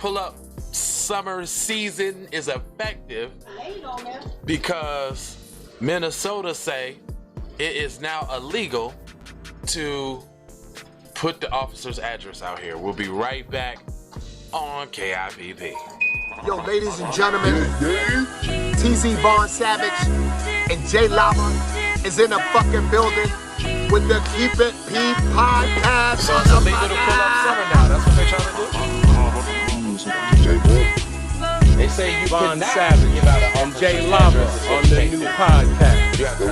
pull-up summer season is effective because Minnesota say it is now illegal to put the officer's address out here. We'll be right back on KIPP. Yo, ladies and gentlemen, TZ Vaughn Savage and Jay Lava is in the fucking building with the Keep It P podcast. So it's illegal to pull up summer now. That's what they're trying to do. They say you Vaughn cannot Savage give out and Jay Lava on the new podcast. You have to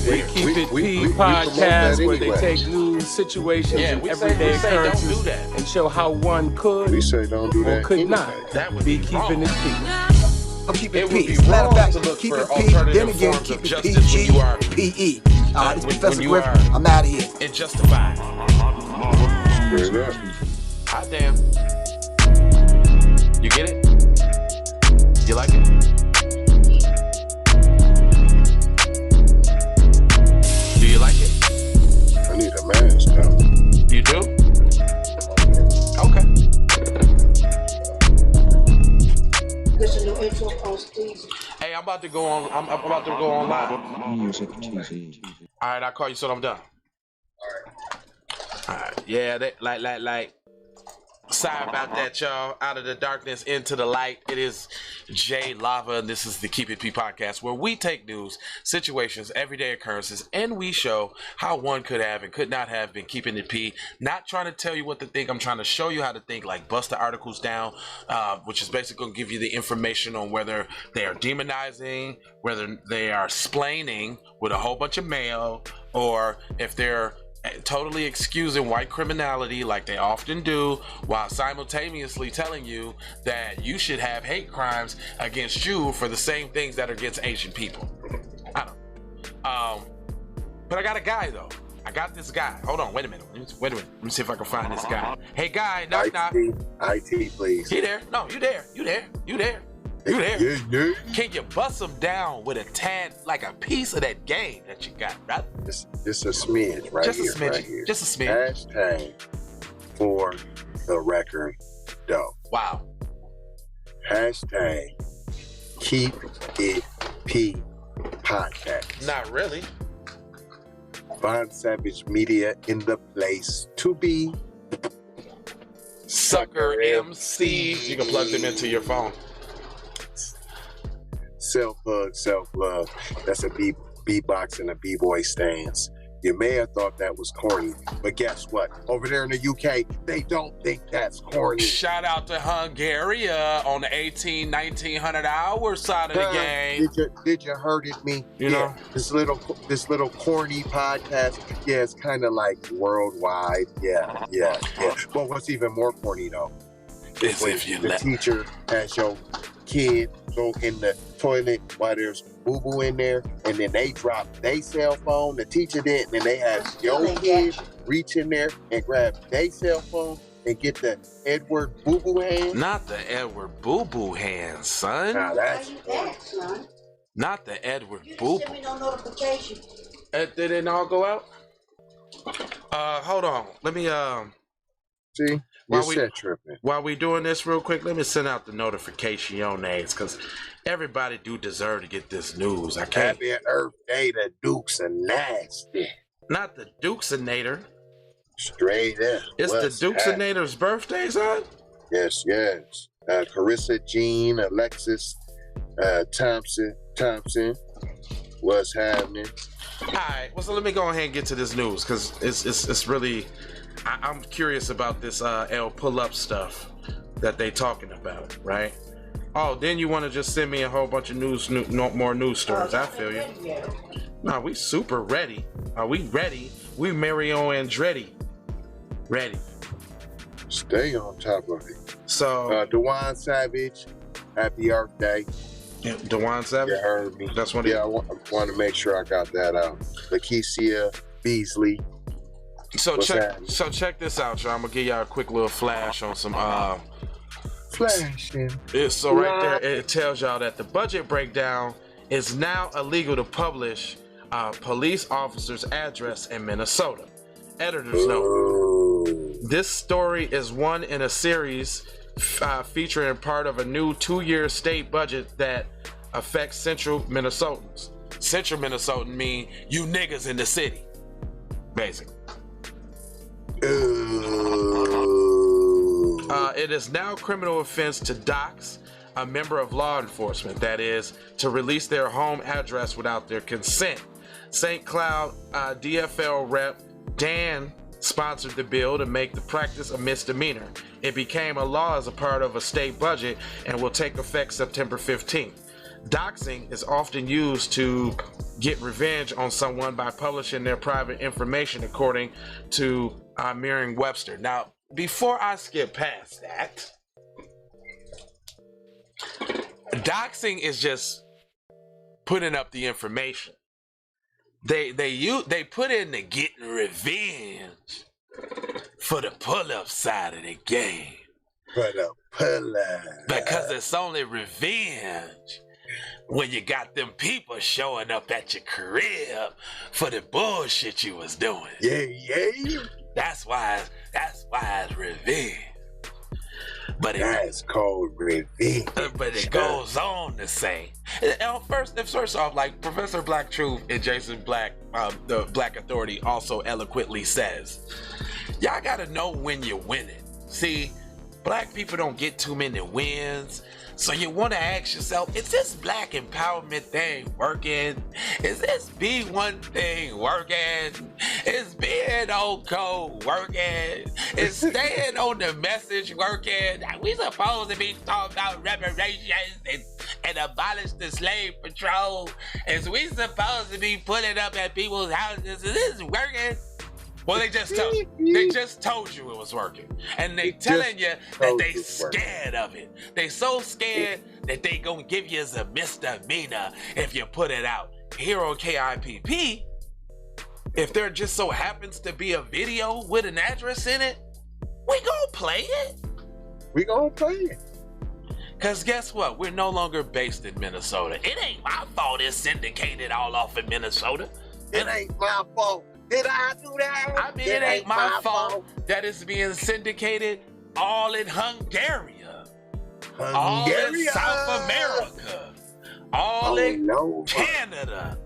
We Keep It P podcast where they take news, situations, and everyday occurrences and show how one could or could not be keeping it P. I'm keeping It would be P. Matter wrong of fact, to look keep for it P. alternative Then again, forms keep of it justice when you are P-G-P-E. This when Professor you Griffin. are- I'm out of here. It justifies. Hot damn. You get it? You like it? Do you like it? I need a mask now. You do? Okay. Hey, I'm about to go on. I'm about to go on live. All right, I'll call you soon. I'm done. All right. Yeah, that like. Sorry about that, y'all. Out of the darkness into the light. It is Jay Lava, and this is the Keep It P podcast, where we take news, situations, everyday occurrences, and we show how one could have and could not have been keeping it P. Not trying to tell you what to think. I'm trying to show you how to think, like bust the articles down, which is basically going to give you the information on whether they are demonizing, whether they are splaining with a whole bunch of mail, or if they're totally excusing white criminality like they often do, while simultaneously telling you that you should have hate crimes against you for the same things that are against Asian people. I don't know. But I got a guy though. I got this guy. Hold on, wait a minute. Let me see if I can find this guy. Hey guy, knock knock. IT, please. You there? No, you there. You there. You there. You there? Yeah. Can you bust him down with a tad, like a piece of that game that you got, right? Just a smidge right Just a here. smidge. Right here. Just a smidge. Hashtag for the record doe. Wow. Hashtag keep it P podcast. Not really. Vaughn Savage Media in the place to be. Sucker MCs. You can plug them into your phone. Self-hug, self-love. That's a beatbox and a b-boy stance. You may have thought that was corny, but guess what? Over there in the UK, they don't think that's corny. Shout out to Hungary on the 1900 hour side of the game. Did you heard it me? You know? This little corny podcast, yeah, it's kind of like worldwide. Yeah. But what's even more corny though? Is if you the teacher has your kid go in the toilet while there's boo-boo in there, and then they drop their cell phone. The teacher didn't, and they have your kid reach in there and grab their cell phone and get the Edward boo-boo hand. Not the Edward boo-boo hand, son. Now that's Not the Edward boo-boo. Send me no notification. Did it all go out? Hold on. Let me see. While we doing this real quick, let me send out the notifications, because everybody do deserve to get this news. I can't. Happy Earth Day to Dukes and Nasty. Not the Dukesinator. Straight up. It's the Dukesinator's birthday, son? Yes. Carissa, Jean, Alexis, Thompson. What's happening? All right. Well, so let me go ahead and get to this news, because it's really... I'm curious about this L pull-up stuff that they talking about, right? Oh, then you want to just send me a whole bunch of more news stories. I feel you. No, we super ready. Are we ready? We Mario Andretti. Ready. Stay on top of it. So, Dewan Savage, happy Earth Day. Yeah, Dewan Savage? You heard me. That's what I want to make sure I got that out. Lakeisha Beasley. So check this out, y'all. I'm gonna give y'all a quick little flash on some flashing. So right there, it tells y'all that the budget breakdown is now illegal to publish police officer's address in Minnesota. Editor's note: this story is one in a series featuring part of a new 2-year state budget that affects Central Minnesotans. Central Minnesotan mean you niggas in the city, basically. It is now a criminal offense to dox a member of law enforcement, that is, to release their home address without their consent. St. Cloud DFL rep Dan sponsored the bill to make the practice a misdemeanor. It became a law as a part of a state budget and will take effect September 15th. Doxing is often used to get revenge on someone by publishing their private information, according to Merriam-Webster. Now, before I skip past that, doxing is just putting up the information. They put in the getting revenge for the pull-up side of the game. For the pull-up. Because it's only revenge when you got them people showing up at your crib for the bullshit you was doing. Yeah. That's why it's revenge. But that's called revenge. But it goes on to say, first off, like Professor Black Truth and Jason Black, the Black Authority, also eloquently says, y'all gotta know when you're winning. See, black people don't get too many wins. So you want to ask yourself, is this black empowerment thing working? Is this B1 thing working? Is being on code working? Is staying on the message working? We supposed to be talking about reparations and abolish the slave patrol? Is we supposed to be pulling up at people's houses? Is this working? Well, they just told you it was working, and they telling you that they scared of it. They so scared that they gonna give you as a misdemeanor if you put it out. Here on KIPP, if there just so happens to be a video with an address in it, we gonna play it. Cause guess what? We're no longer based in Minnesota. It ain't my fault it's syndicated all off in Minnesota. It ain't my fault. Did I do that? I mean, it ain't my fault that it's being syndicated all in Hungary, all in South America, all in Canada,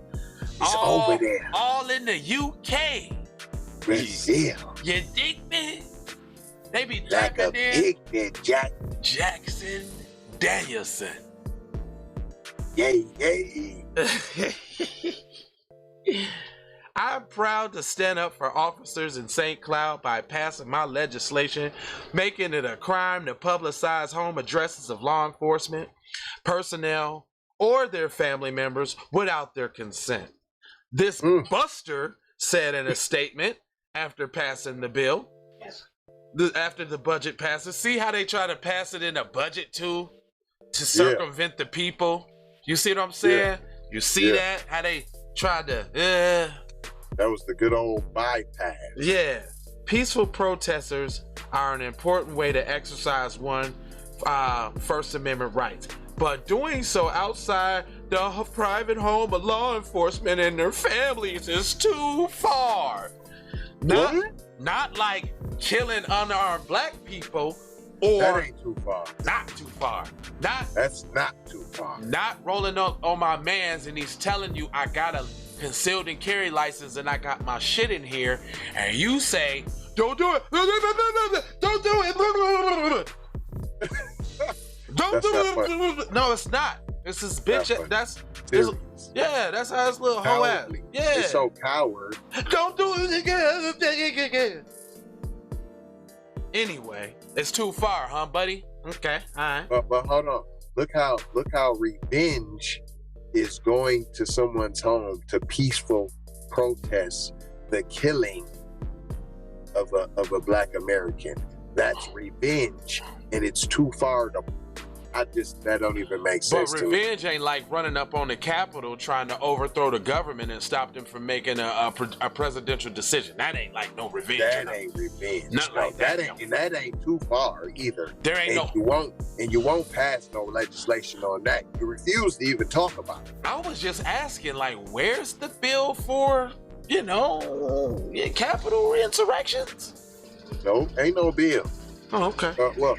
over there, all in the UK, Brazil. You dig me? They be like tapping in big Jackson Danielson. Yay. I'm proud to stand up for officers in St. Cloud by passing my legislation, making it a crime to publicize home addresses of law enforcement, personnel, or their family members without their consent. This buster said in a statement after passing the bill, after the budget passes. See how they try to pass it in a budget too, to circumvent the people? You see what I'm saying? You see that? How they tried to... That was the good old bypass. Yeah. Peaceful protesters are an important way to exercise one's First Amendment rights. But doing so outside the private home of law enforcement and their families is too far. Not like killing unarmed black people, or that ain't too far. Not too far. That's not too far. Not rolling up on my mans and he's telling you I got a concealed and carry license and I got my shit in here, and you say, don't do it. Don't do it. Don't do it. No, it's not. It's this bitch. That's how his little hoe ass. Yeah. It's so coward. Don't do it again. Anyway, it's too far, huh, buddy? Okay, all right. But hold on. Look how revenge is going to someone's home to peaceful protest the killing of a black American. That's revenge, and it's too far to. That don't even make sense. But revenge ain't like running up on the Capitol trying to overthrow the government and stop them from making a presidential decision. That ain't like no revenge. That ain't revenge. That ain't too far either. There ain't you won't pass no legislation on that. You refuse to even talk about it. I was just asking, like, where's the bill for, Capitol insurrections? No, ain't no bill. Oh, okay. Well,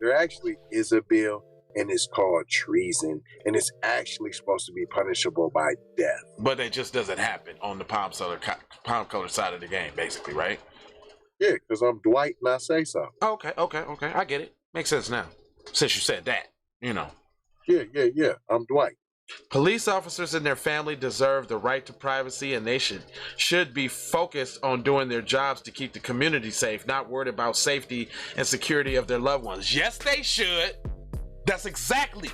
there actually is a bill, and it's called treason, and it's actually supposed to be punishable by death. But it just doesn't happen on the palm color side of the game, basically, right? Yeah, because I'm Dwight and I say so. Okay. I get it. Makes sense now. Since you said that, Yeah. I'm Dwight. Police officers and their family deserve the right to privacy, and they should be focused on doing their jobs to keep the community safe, not worried about safety and security of their loved ones. Yes, they should. That's exactly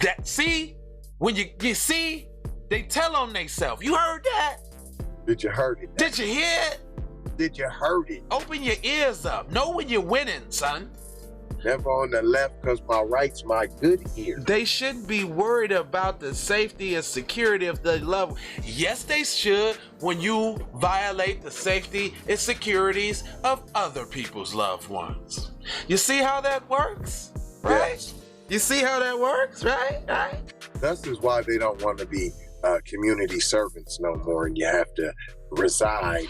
that. See, when you see, they tell on themselves. You heard that? Did you heard it? Did you hear it? Did you heard it? Open your ears up. Know when you're winning, son. Never on the left, because my right's my good ear. They shouldn't be worried about the safety and security of the loved ones. Yes, they should when you violate the safety and securities of other people's loved ones. You see how that works? Right? Yes. You see how that works, right? That's just why they don't want to be community servants no more, and you have to reside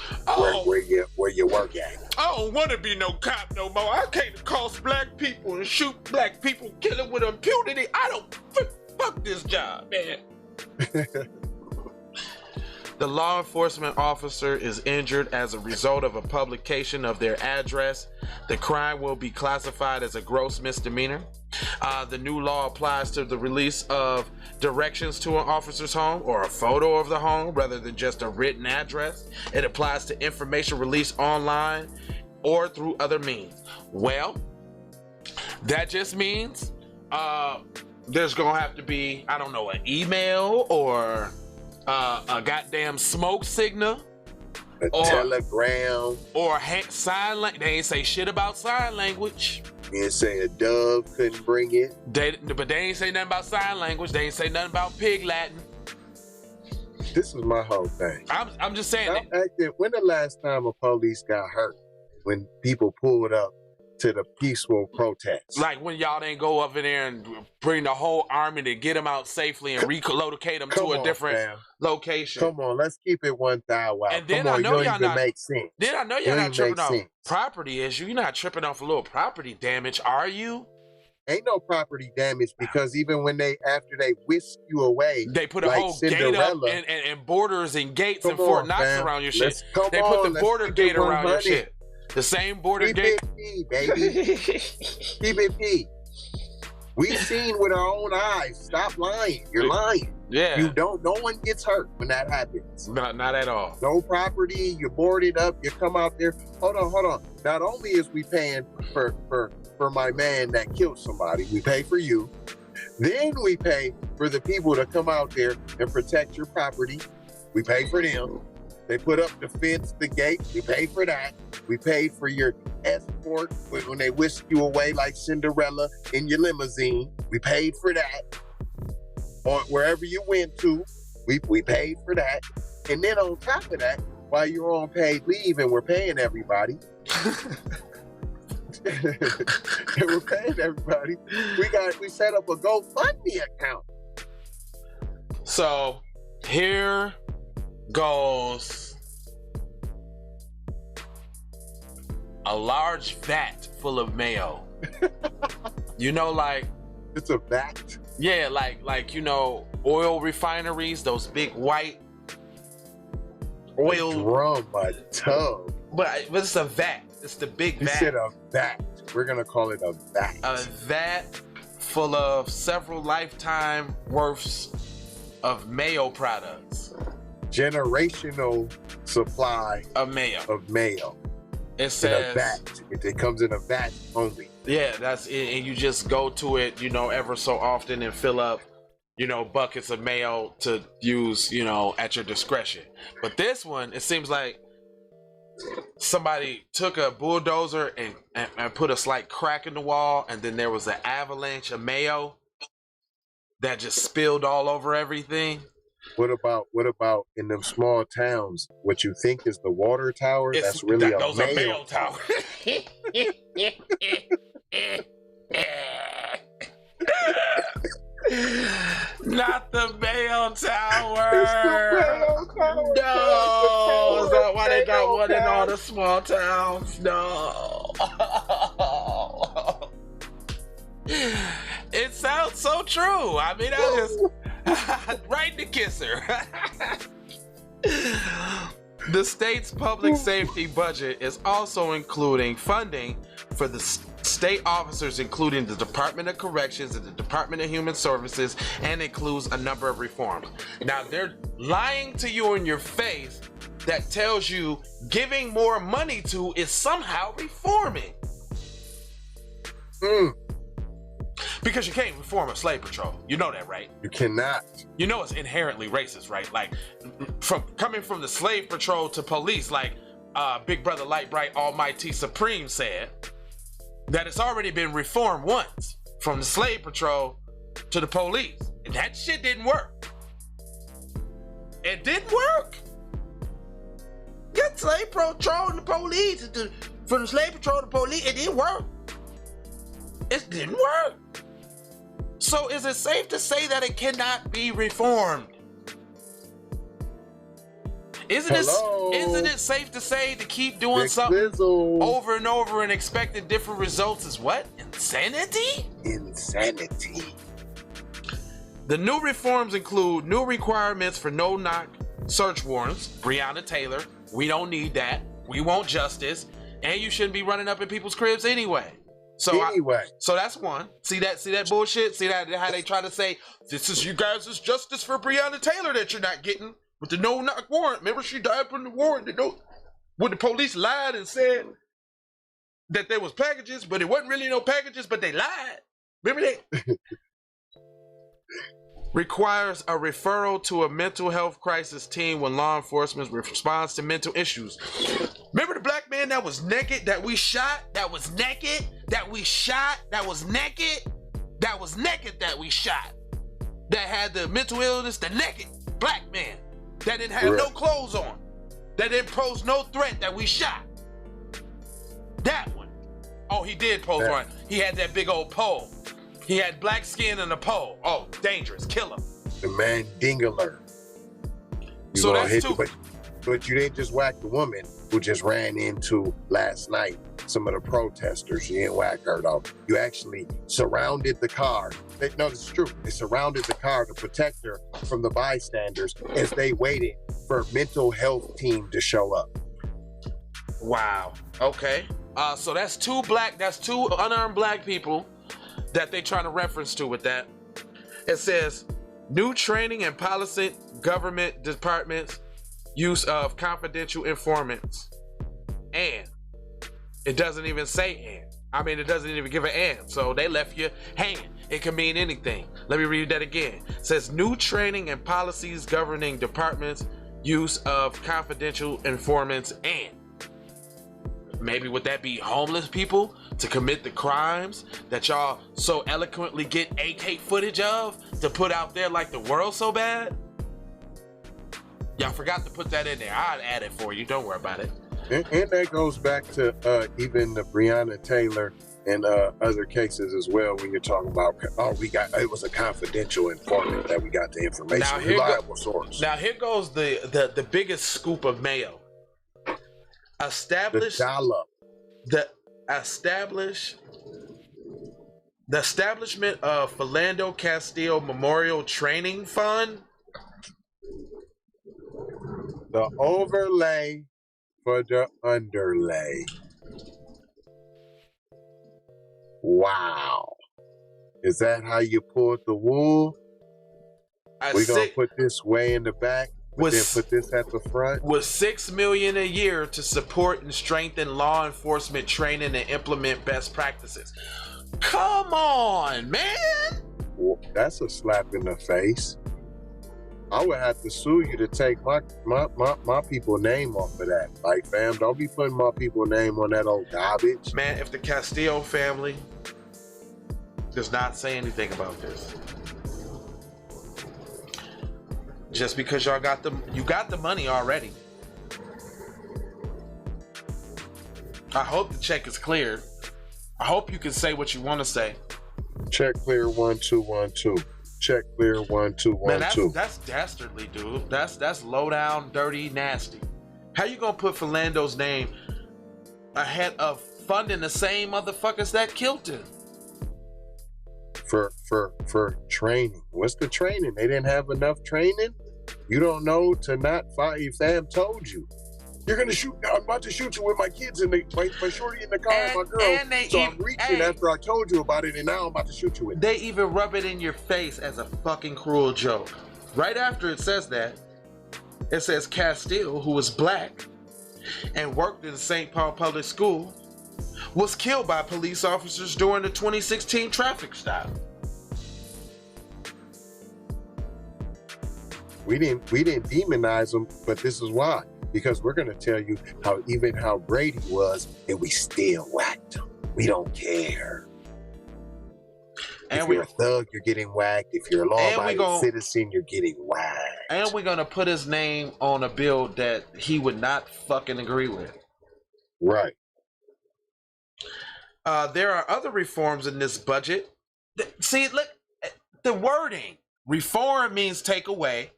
where you work at. I don't want to be no cop no more. I can't accost black people and shoot black people, kill them with impunity. I don't fuck this job, man. The law enforcement officer is injured as a result of a publication of their address. The crime will be classified as a gross misdemeanor. The new law applies to the release of directions to an officer's home or a photo of the home rather than just a written address. It applies to information released online or through other means. Well, that just means there's gonna have to be, I don't know, an email or a goddamn smoke signal, a telegram, or sign language. They ain't say shit about sign language. You didn't say a dove couldn't bring it. But they ain't say nothing about sign language. They ain't say nothing about pig Latin. This is my whole thing. I'm just saying. When the last time a police got hurt? When people pulled up to the peaceful protests. Like when y'all didn't go up in there and bring the whole army to get them out safely and relocate them to a different location. Come on, let's keep it 1,000. And then I know y'all not make sense. Then I know y'all not tripping off property issue. You're not tripping off a little property damage, are you? Ain't no property damage, because even when after they whisk you away, they put a whole gate up and borders and gates and Fort Knox around your shit. They put the border gate around your shit. The same border gate. Baby. PPP. We've seen with our own eyes. Stop lying. You're lying. Yeah. No one gets hurt when that happens. Not at all. No property. You board it up. You come out there. Hold on. Not only is we paying for my man that killed somebody, we pay for you. Then we pay for the people to come out there and protect your property. We pay for them. They put up the fence, the gate. We pay for that. We paid for your escort when they whisk you away like Cinderella in your limousine. We paid for that. Or wherever you went to, we paid for that. And then on top of that, while you're on paid leave and we're paying everybody, we set up a GoFundMe account. So here goes a large vat full of mayo. Like it's a vat. Yeah, like oil refineries, those big white oil drum, a tub. But it's a vat. It's the big vat. You said a vat. We're gonna call it a vat. A vat full of several lifetime worths of mayo products. Generational supply of mayo. It says in a vat. It comes in a vat only. Yeah, that's it. And you just go to it, ever so often and fill up, buckets of mayo to use, at your discretion. But this one, it seems like somebody took a bulldozer and put a slight crack in the wall, and then there was an avalanche of mayo that just spilled all over everything. What about in them small towns? What you think is the water tower? That's really a mayo tower. Not the mayo tower. It's the mayo tower. No, is that why they got one in all the small towns? No. It sounds so true. I mean, I just right to kiss her. The state's public safety budget is also including funding for the state officers, including the Department of Corrections and the Department of Human Services, and includes a number of reforms. Now, they're lying to you in your face that tells you giving more money to is somehow reforming. Because you can't reform a slave patrol. You know that, right? You cannot. You know it's inherently racist, right? Like, coming from the slave patrol to police, like Big Brother Light Bright Almighty Supreme said, that it's already been reformed once from the slave patrol to the police. And that shit didn't work. It didn't work. Get slave patrol and the police, from the slave patrol to the police, it didn't work. It didn't work. So is it safe to say that it cannot be reformed? Isn't it safe to say to keep doing something over and over and expecting different results is what? Insanity? Insanity. The new reforms include new requirements for no-knock search warrants. Breonna Taylor, we don't need that. We want justice. And you shouldn't be running up in people's cribs anyway. So so that's one. See that bullshit? See that how they try to say this is you guys' justice for Breonna Taylor that you're not getting with the no-knock warrant. Remember, she died from the warrant. When the police lied and said that there was packages, but it wasn't really no packages, but they lied. Remember that? Requires a referral to a mental health crisis team when law enforcement responds to mental issues. Remember the black man that was naked, that we shot, that was naked, that we shot, that was naked, that was naked, that we shot, that had the mental illness, the naked black man that didn't have no clothes on, that didn't pose no threat, that we shot. That one. Oh, he did pose one. He had that big old pole. He had black skin and a pole. Oh, dangerous. Kill him. The man Dingler. So that's two. But you didn't just whack the woman who just ran into last night some of the protesters. You didn't whack her though. You actually surrounded the car. No, this is true. They surrounded the car to protect her from the bystanders as they waited for a mental health team to show up. Wow. Okay. So that's two unarmed black people that they trying to reference to with that. It says new training and policy government departments use of confidential informants. And it doesn't even say and. I mean, it doesn't even give an and. So they left you hanging. It can mean anything. Let me read that again. It says new training and policies governing departments use of confidential informants. And maybe would that be homeless people to commit the crimes that y'all so eloquently get AK footage of to put out there like the world so bad? Y'all forgot to put that in there. I'd add it for you. Don't worry about it. And that goes back to even the Breonna Taylor and other cases as well. When you're talking about, it was a confidential informant that we got the information. Now, reliable source. Now here goes the biggest scoop of mayo. The establishment of Philando Castile Memorial Training Fund. The overlay for the underlay. Wow. Is that how you pulled the wool? We're going to put this way in the back, but then put this at the front? With $6 million a year to support and strengthen law enforcement training and implement best practices. Come on, man. Well, that's a slap in the face. I would have to sue you to take my people's name off of that. Like, fam, don't be putting my people's name on that old garbage. Man, if the Castillo family does not say anything about this, just because y'all got you got the money already. I hope the check is cleared. I hope you can say what you want to say. Check clear 1212. Check clear 1212. Man, that's dastardly, dude. That's low down, dirty, nasty. How you gonna put Philando's name ahead of funding the same motherfuckers that killed him? For training. What's the training? They didn't have enough training? You don't know to not fight if they have told you. You're gonna shoot. I'm about to shoot you with my kids and my shorty in the car and my girl. So I'm reaching after I told you about it, and now I'm about to shoot you with it. They even rub it in your face as a fucking cruel joke. Right after it says that, it says Castile, who was black and worked in St. Paul Public School, was killed by police officers during the 2016 traffic stop. We didn't demonize them, but this is why. Because we're gonna tell you how Brady was, and we still whacked him. We don't care. If you're a thug, you're getting whacked. If you're a law-abiding citizen, you're getting whacked. And we're gonna put his name on a bill that he would not fucking agree with. Right. There are other reforms in this budget. See, look, the wording. Reform means take away.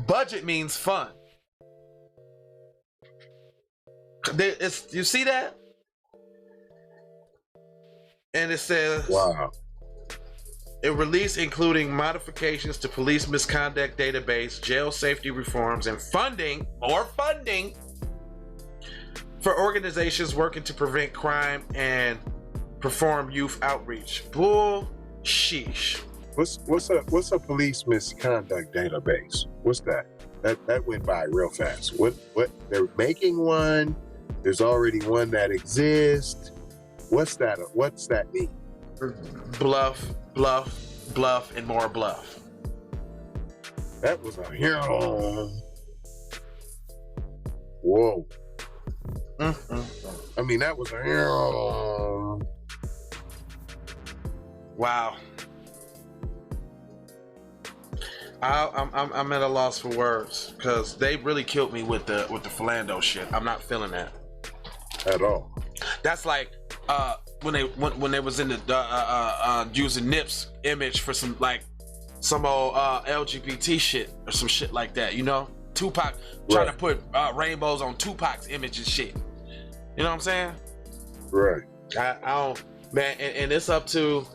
Budget means fund. You see that? And it says, wow. It released including modifications to police misconduct database, jail safety reforms, and funding, more funding, for organizations working to prevent crime and perform youth outreach. Bull sheesh. What's a police misconduct database? What's that? That went by real fast. What they're making one? There's already one that exists. What's that mean? Bluff, and more bluff. That was a hero. Whoa. I mean, that was a hero. Wow. I'm at a loss for words because they really killed me with the Philando shit. I'm not feeling that at all. That's like when they was in the using Nip's image for some old LGBT shit or some shit like that. You know, Tupac trying to put rainbows on Tupac's image and shit. You know what I'm saying? Right. I don't, man, and it's up to.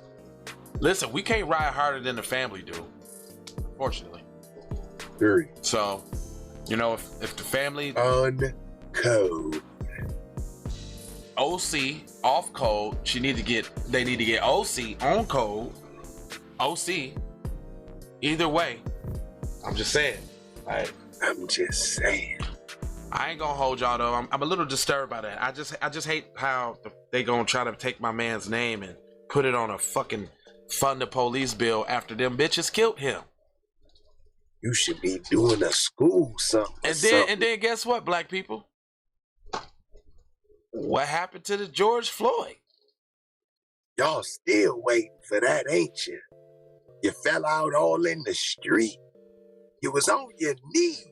Listen, we can't ride harder than the family do. Unfortunately. Very. So, you know, if the family on code, OC off code, they need to get OC on code. OC. Either way, I'm just saying. I ain't gonna hold y'all though. I'm a little disturbed by that. I just hate how they gonna try to take my man's name and put it on a fucking fund the police bill after them bitches killed him. You should be doing a school something. And then guess what, black people? What happened to the George Floyd? Y'all still waiting for that, ain't you? You fell out all in the street. You was on your knees.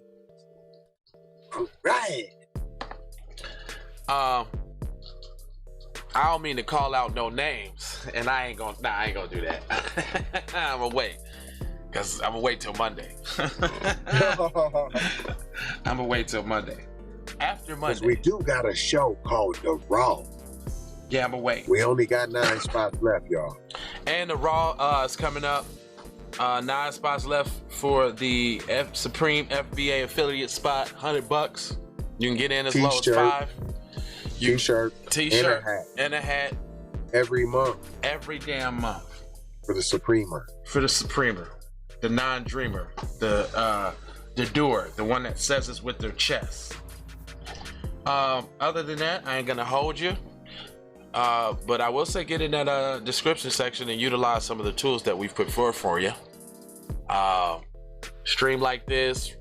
Right. I don't mean to call out no names, and I ain't gonna do that. I'm gonna wait. Because I'm gonna wait till Monday. I'm gonna wait till Monday. After Monday. Because we do got a show called The Raw. Yeah, I'm gonna wait. We only got 9 spots left, y'all. And The Raw is coming up. 9 spots left for the Supreme FBA affiliate spot. $100. You can get in as low as 5. T-shirt. And a hat. Every month. Every damn month. For the Supremer. The non-dreamer, the doer, the one that says it's with their chest. Other than that, I ain't gonna hold you. But I will say get in that description section and utilize some of the tools that we've put forth for you. Stream like this,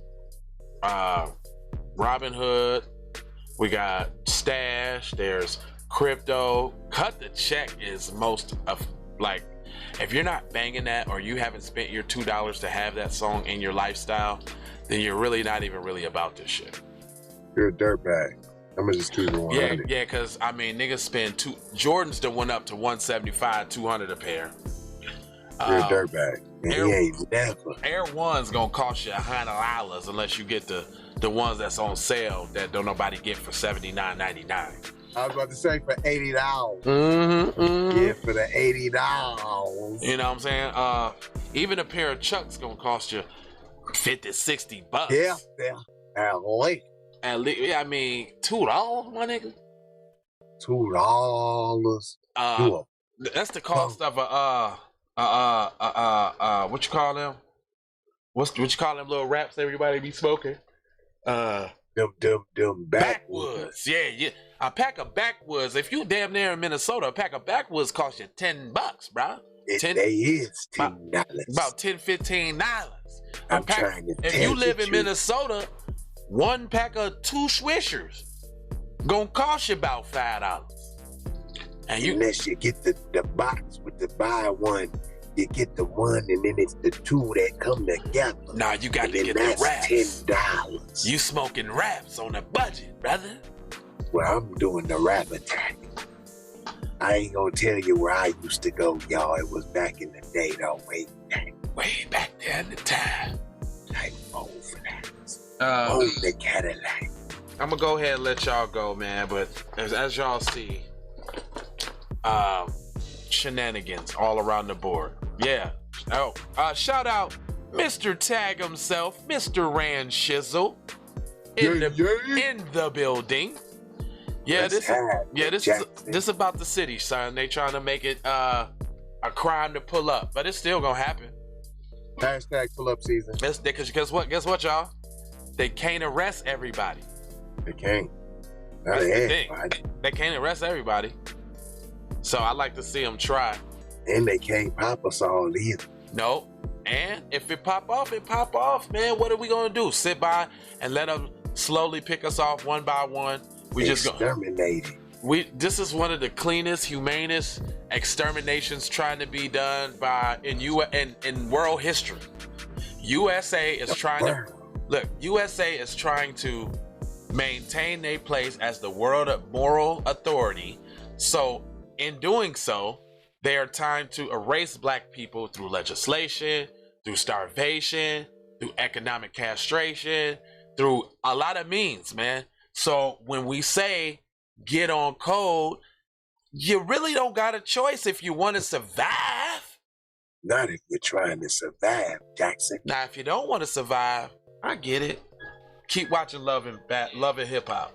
Robinhood, we got Stash, there's crypto. Cut the Check is most of if you're not banging that or you haven't spent your $2 to have that song in your lifestyle, then you're really not even really about this shit. You're a dirtbag. I'm gonna just keep it 100. Yeah, because I mean, niggas spend Jordans that went up to $175, $200 a pair. You're a dirtbag. He ain't never. Air One's gonna cost you $100 unless you get the ones that's on sale that don't nobody get for $79.99. I was about to say for $80. Mm-hmm. Yeah, for the $80. You know what I'm saying? Even a pair of Chucks gonna cost you $50-$60. Yeah. At least, yeah, I mean, $2, my nigga. $2. That's the cost of what you call them? What you call them little wraps everybody be smoking? Them backwoods. Yeah. A pack of backwoods. If you damn near in Minnesota, a pack of backwoods cost you $10, bro. It is $10. About $10-$15. I'm trying to if you live in Minnesota, one pack of 2 Swishers gonna cost you about $5. Unless you get the box with the buy one, you get the one and then it's the 2 that come together. Nah, you got to get the wraps. $10. You smoking wraps on a budget, brother. Well, I'm doing the rap attack. I ain't gonna tell you where I used to go, y'all. It was back in the day, though. Way back there in the time. Like old the Cadillac. I'm gonna go ahead and let y'all go, man. But as y'all see, shenanigans all around the board. Yeah. Shout out Mr. Tag himself, Mr. Rand Shizzle, in the building. Yeah, this is about the city, son. They trying to make it a crime to pull up, but it's still gonna happen. Hashtag pull up season. Because guess what, y'all? They can't arrest everybody. They can't. That's the thing. They can't arrest everybody. So I like to see them try. And they can't pop us all either. No. And if it pop off, man. What are we gonna do? Sit by and let them slowly pick us off one by one? We just exterminated. This is one of the cleanest, humanest exterminations trying to be done in world history. USA is trying to maintain their place as the world moral authority. So in doing so, they are trying to erase black people through legislation, through starvation, through economic castration, through a lot of means, man. So when we say get on code, you really don't got a choice if you want to survive. Not if you're trying to survive, Jackson. Now, if you don't want to survive, I get it. Keep watching Love and Hip Hop.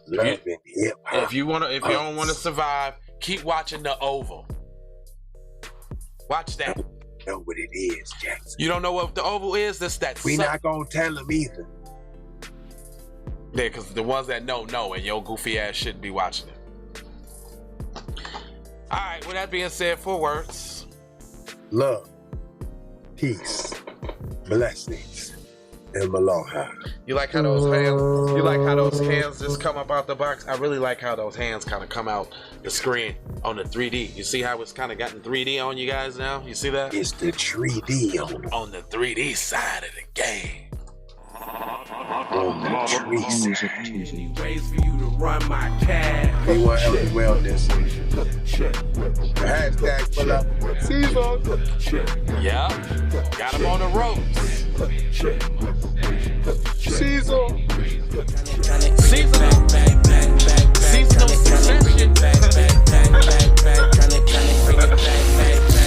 Love and Hip Hop. If you don't want to survive, keep watching The Oval. Watch that. I don't know what it is, Jackson. You don't know what The Oval is? We not gonna tell them either. Yeah, because the ones that know, and your goofy ass shouldn't be watching it. All right, with that being said, 4 words. Love, peace, blessings, and aloha. You like how those hands? You like how those hands just come up out the box? I really like how those hands kind of come out the screen on the 3D. You see how it's kind of gotten 3D on you guys now? You see that? It's the 3D on the 3D side of the game. On the tree side. Ways for you to run my cash. Anyone help me wellness? Hashtag pull up. Seamoss. Yeah. Got him on the ropes. Season. Seasonal succession.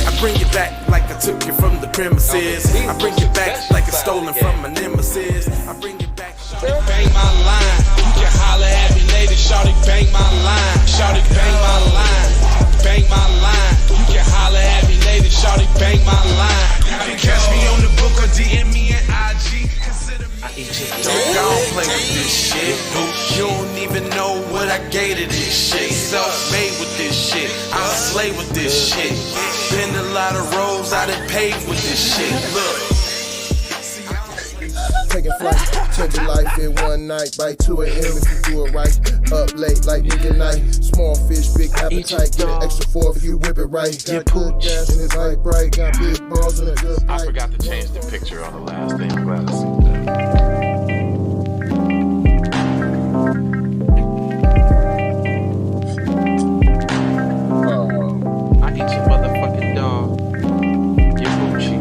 I bring you back like I took you from the premises. I bring you back like it's stolen from my nemesis. I bring you back. Bang my line. You can holler at me later. Shawty bang my line. Shawty bang my line. Bang my line. You can holler at me later. Shawty bang my line. You can catch me on the book or DM me at IG. Don't play with this shit. You don't even know what I gave to this shit. Self-made with this shit. I slay with this shit. Been a lot of roads I done paved with this shit. Look. Taking flight, change your life in one night. By 2 a.m. if you do it right. Up late like nigga night. Small fish, big appetite. Get an extra 4 if you whip it right. Got good gas and it's light bright. Got big balls and a good pipe. I forgot to change the picture on the last thing. I'm glad to see that. I eat your motherfucking dog. Your Gucci.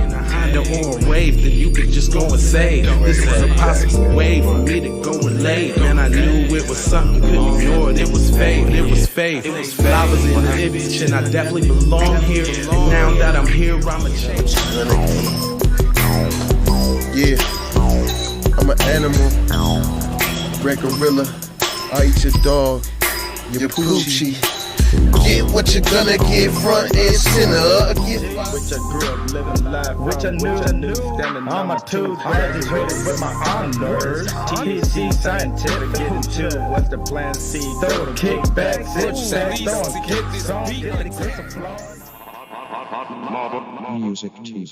In a Honda or a Wave, then you can just go and say this was a possible way for me to go relate. Man, I knew it was something, couldn't ignore it. It was faith, it was faith. I was in the image and I definitely belong here. And now that I'm here, I'ma change. Yeah, I'm an animal, red gorilla. I eat your dog, your poochie. Get what you're gonna get, front and center. Which I grew up living life, which I knew. Standing on my toes, graduated with my honors. THC scientific, getting to what's the plan C. Throw the kickback, sit back, throwing kicks, songs, get the applause. Music TV.